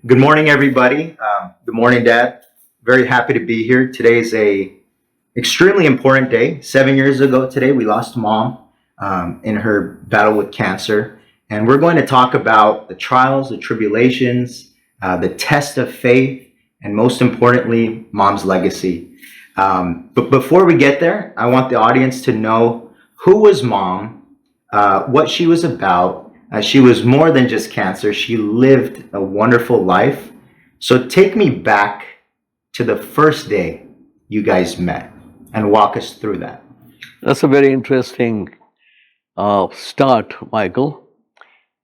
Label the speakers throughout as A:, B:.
A: Good morning, everybody. Good morning, Dad. Very happy to be here. Today is a extremely important day. 7 years ago today, we lost Mom in her battle with cancer, and we're going to talk about the trials, the tribulations, the test of faith, and most importantly, Mom's legacy. But before we get there, I want the audience to know who was Mom, what she was about. She was more than just cancer. She lived a wonderful life. So take me back to the first day you guys met and walk us through that.
B: That's a very interesting start, Michael.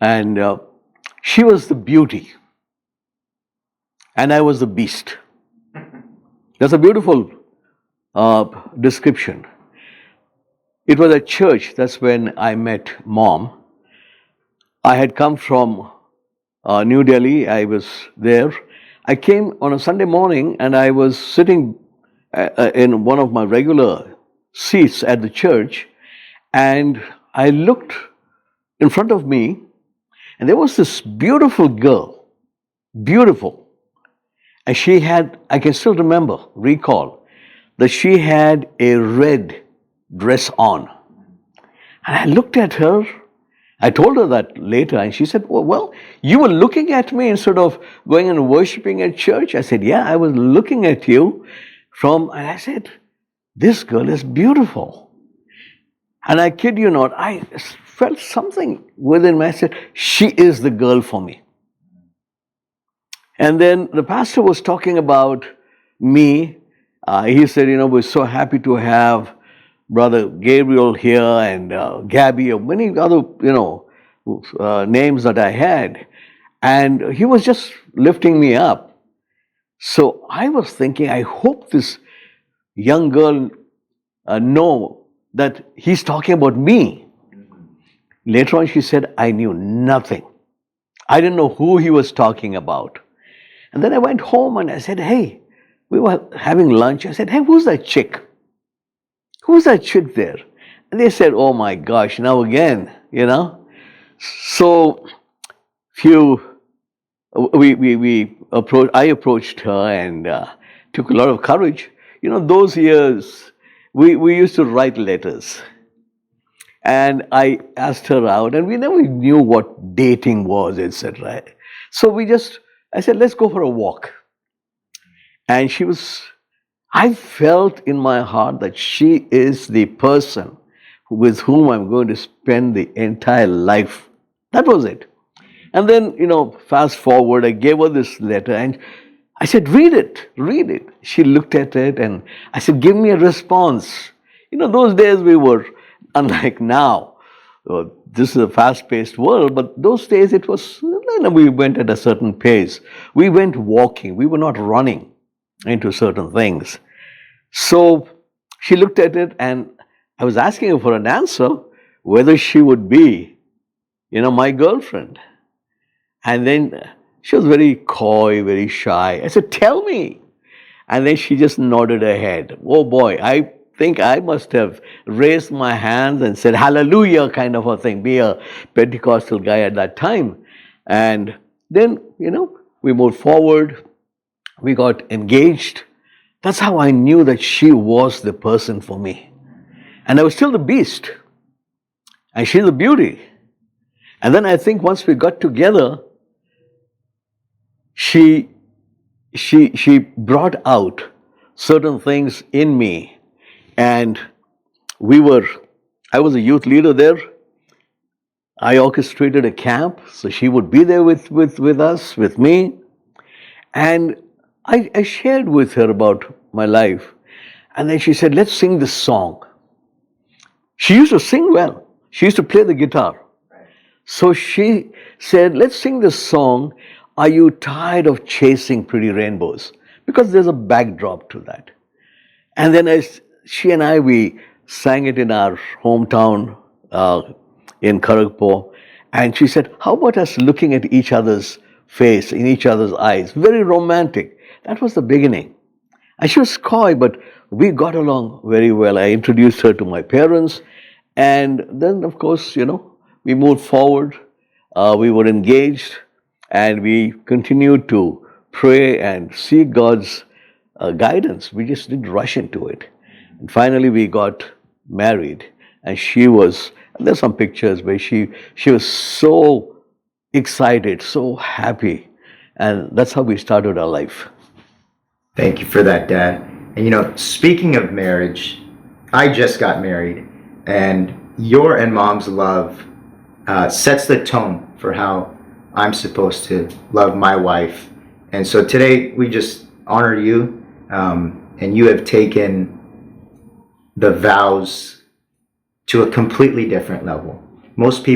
B: And she was the beauty, and I was the beast. That's a beautiful uh, description. It was at church, that's when I met Mom. I had come from New Delhi, I was there. I came on a Sunday morning and I was sitting in one of my regular seats at the church, and I looked in front of me, and there was this beautiful girl, beautiful. And she had, I can still recall, that she had a red dress on. And I looked at her. I told her that later, and she said, well, you were looking at me instead of going and worshiping at church. I said, yeah, I was looking at you and I said, this girl is beautiful. And I kid you not, I felt something within me. I said, she is the girl for me. And then the pastor was talking about me. He said, we're so happy to have Brother Gabriel here and Gabby, or many other, names that I had. And he was just lifting me up. So I was thinking, I hope this young girl know that he's talking about me. Later on, she said, I knew nothing. I didn't know who he was talking about. And then I went home and I said, hey, we were having lunch. I said, hey, who's that chick? Who's that chick there? And they said, oh my gosh, now again, So I approached her and took a lot of courage. Those years, we used to write letters. And I asked her out, and we never knew what dating was, etc. So I said, let's go for a walk. And I felt in my heart that she is the person with whom I'm going to spend the entire life. That was it. And then, fast forward, I gave her this letter and I said, read it. She looked at it and I said, give me a response. Those days we were unlike now. This is a fast-paced world, but those days it was, we went at a certain pace. We went walking. We were not running into certain things. So she looked at it and I was asking her for an answer whether she would be, my girlfriend. And then she was very coy, very shy. I said, tell me. And then she just nodded her head. Oh boy, I think I must have raised my hands and said hallelujah kind of a thing, be a Pentecostal guy at that time. And then, we moved forward. We got engaged. That's how I knew that she was the person for me. And I was still the beast. And she's the beauty. And then I think once we got together, she brought out certain things in me. And I was a youth leader there. I orchestrated a camp, so she would be there with us, with me. And I shared with her about my life. And then she said, let's sing this song. She used to sing well. She used to play the guitar. So she said, let's sing this song, Are You Tired of Chasing Pretty Rainbows? Because there's a backdrop to that. And then she and I, we sang it in our hometown in Kharagpur. And she said, how about us looking at each other's face, in each other's eyes? Very romantic. That was the beginning. And she was coy, but we got along very well. I introduced her to my parents. And then, of course, we moved forward. We were engaged. and we continued to pray and seek God's guidance. We just didn't rush into it. And finally, we got married, and there's some pictures where she was so excited, so happy, and that's how we started our life.
A: Thank you for that, Dad. And speaking of marriage, I just got married, and your and Mom's love sets the tone for how I'm supposed to love my wife. And so today we just honor you, and you have taken the vows to a completely different level. Most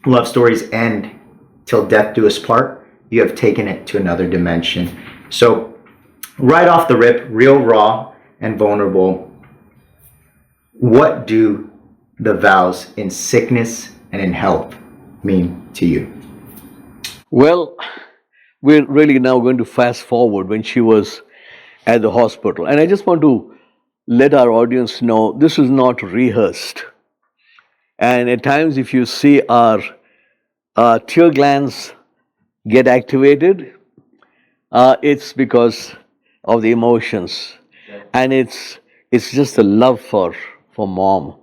A: love stories end till death do us part. You have taken it to another dimension. So, right off the rip, real raw and vulnerable, what do the vows in sickness and in health mean to you?
B: Well, we're really now going to fast forward when she was at the hospital. And I just want to let our audience know this is not rehearsed. And at times, if you see our tear glands get activated, it's because of the emotions, and it's just the love for mom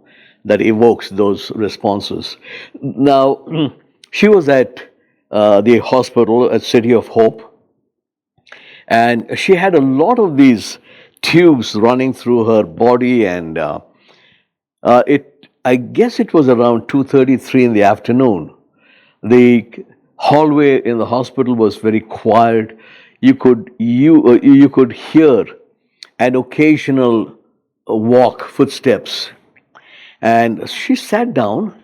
B: that evokes those responses. Now, she was at the hospital at City of Hope, and she had a lot of these tubes running through her body, and it I guess it was around 2:33 in the afternoon. The hallway in the hospital was very quiet. You could hear an occasional walk, footsteps, and she sat down,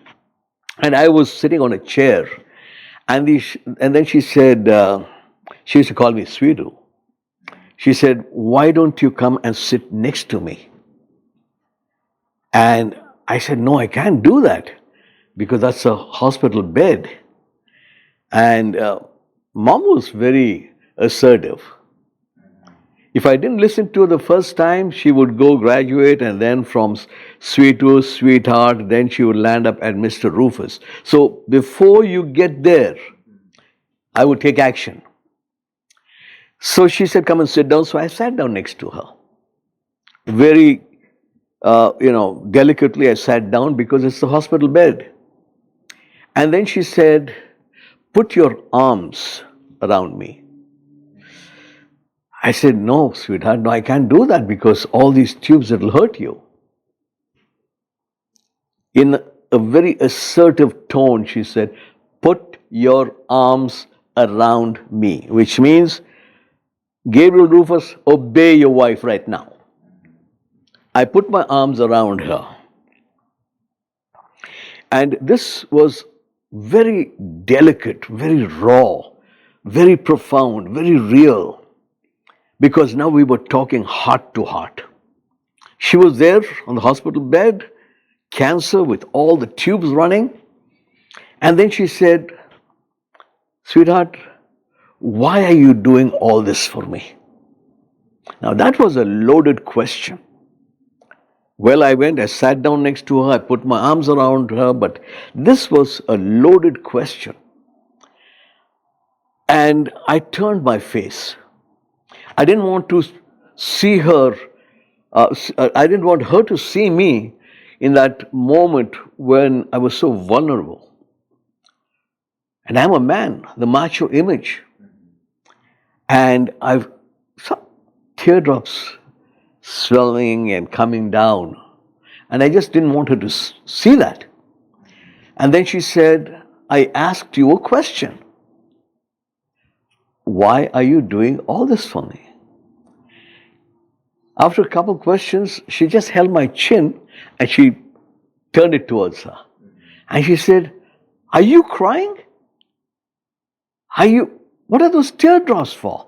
B: and I was sitting on a chair, and then she said, she used to call me Sweetu. She said, "Why don't you come and sit next to me?" And I said, "No, I can't do that because that's a hospital bed." And mom was very assertive. If I didn't listen to her the first time, she would go graduate, and then from sweet to sweetheart, then she would land up at Mr. Rufus. So before you get there, I would take action. So she said, "Come and sit down." So I sat down next to her. Very, delicately I sat down because it's the hospital bed. And then she said, "Put your arms around me." I said, "No, sweetheart, no, I can't do that because all these tubes, it'll hurt you." In a very assertive tone, she said, "Put your arms around me," which means, Gabriel Rufus, obey your wife right now. I put my arms around her. And this was very delicate, very raw, very profound, very real, because now we were talking heart to heart. She was there on the hospital bed, cancer with all the tubes running. And then she said, "Sweetheart, why are you doing all this for me?" Now that was a loaded question. Well, I sat down next to her, I put my arms around her, but this was a loaded question. And I turned my face. I didn't want to see her, I didn't want her to see me in that moment when I was so vulnerable. And I'm a man, the macho image. And I've saw teardrops swelling and coming down. And I just didn't want her to see that. And then she said, "I asked you a question. Why are you doing all this for me?" After a couple of questions, she just held my chin and she turned it towards her. And she said, "Are you crying? What are those teardrops for?"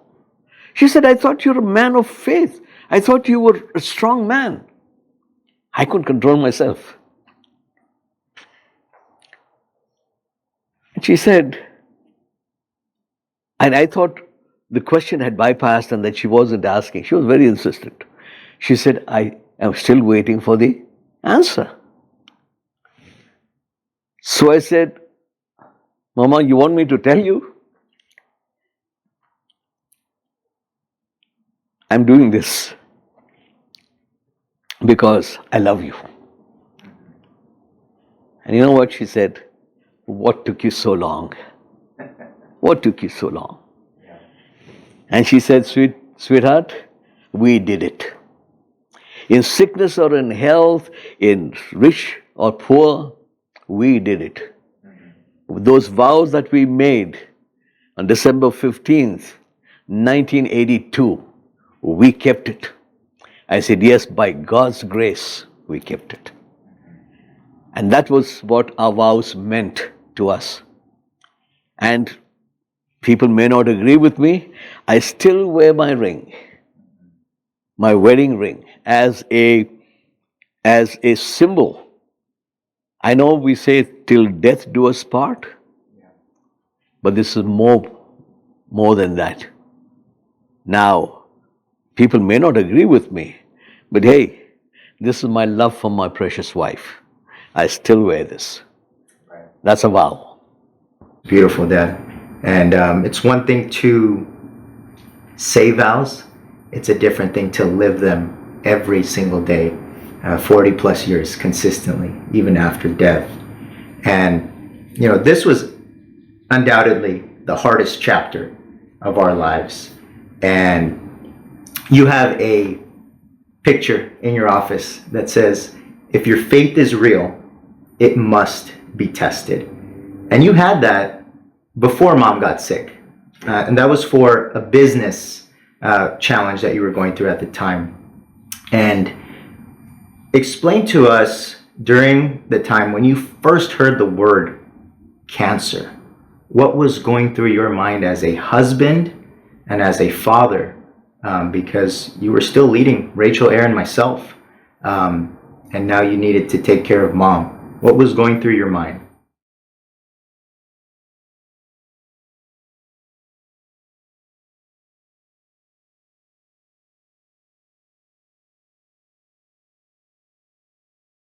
B: She said, "I thought you were a man of faith. I thought you were a strong man." I couldn't control myself. And she said, and I thought the question had bypassed and that she wasn't asking. She was very insistent. She said, "I am still waiting for the answer." So I said, Mama, you want me to tell you? I'm doing this because I love you. And you know what she said? What took you so long? What took you so long? And she said, sweetheart, we did it. In sickness or in health, in rich or poor, we did it. Those vows that we made on December 15th, 1982, we kept it. I said, yes, by God's grace, we kept it. And that was what our vows meant to us. And people may not agree with me. I still wear my ring, my wedding ring, as a symbol. I know we say till death do us part, but this is more than that. Now, people may not agree with me, but hey, this is my love for my precious wife. I still wear this. That's a vow.
A: Beautiful, Dad. And it's one thing to say vows, it's a different thing to live them every single day, 40 plus years consistently, even after death. And, you know, this was undoubtedly the hardest chapter of our lives. And you have a picture in your office that says, if your faith is real, it must be tested. And you had that before Mom got sick. And that was for a business challenge that you were going through at the time. And explain to us during the time when you first heard the word cancer, what was going through your mind as a husband and as a father, because you were still leading Rachel, Aaron, myself, and now you needed to take care of Mom. What was going through your mind?